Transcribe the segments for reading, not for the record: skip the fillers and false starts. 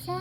Sa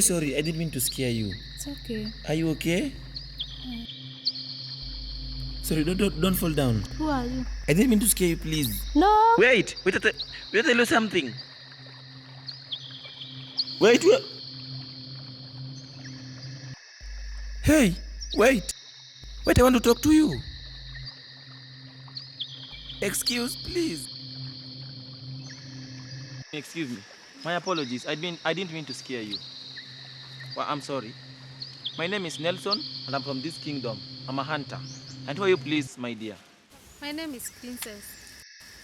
Sorry, I didn't mean to scare you. It's okay. Are you okay? Sorry, don't fall down. Who are you? I didn't mean to scare you, please. No! Wait, I tell you something. Wait. Hey, wait, I want to talk to you. Excuse, please. Excuse me. My apologies. I didn't mean to scare you. Well, I'm sorry. My name is Nelson, and I'm from this kingdom. I'm a hunter. And who are you, please, my dear? My name is Princess,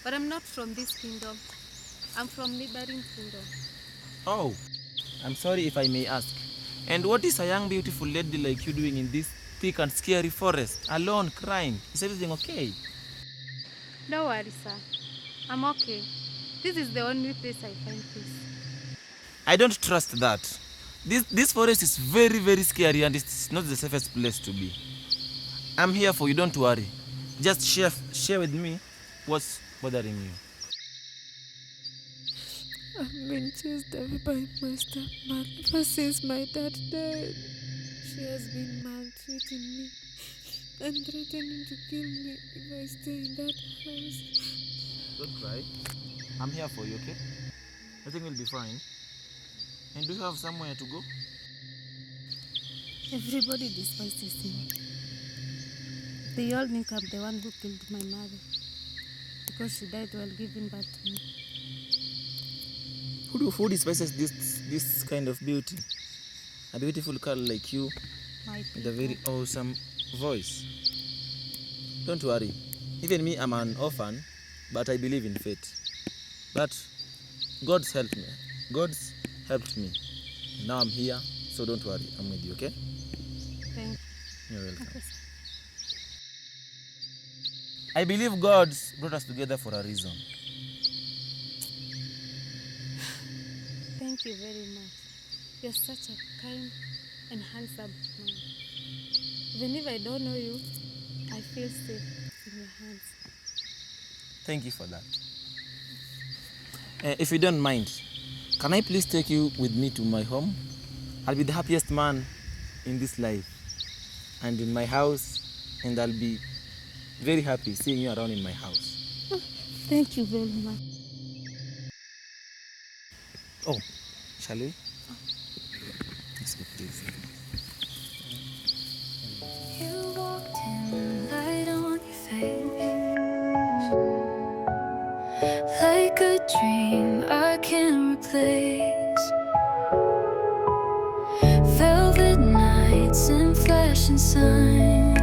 but I'm not from this kingdom. I'm from neighboring kingdom. Oh, I'm sorry if I may ask. And what is a young beautiful lady like you doing in this thick and scary forest, alone, crying? Is everything okay? Don't worry, sir. I'm okay. This is the only place I find peace. I don't trust that. This forest is very, very scary, and it's not the safest place to be. I'm here for you, don't worry. Just share with me what's bothering you. I've been chased away by my stepmother ever since my dad died. She has been maltreating me and threatening to kill me if I stay in that house. Don't cry. I'm here for you, okay? Everything will be fine. And do you have somewhere to go? Everybody despises me. They all think I'm the one who killed my mother because she died while giving birth to me. Who despises this kind of beauty? A beautiful girl like you with a very awesome voice. Don't worry. Even me, I'm an orphan, but I believe in fate. But God's helped me. God's helped me. Now I'm here, so don't worry. I'm with you, okay? Thank you. You're welcome. Okay. I believe God brought us together for a reason. Thank you very much. You're such a kind and handsome man. Even if I don't know you, I feel safe in your hands. Thank you for that. If you don't mind, can I please take you with me to my home? I'll be the happiest man in this life and in my house, and I'll be very happy seeing you around in my house. Thank you very much. Oh, shall we? Let's go, please. You walked in, light on your face, like a dream I can't replace. Velvet nights and flashing signs.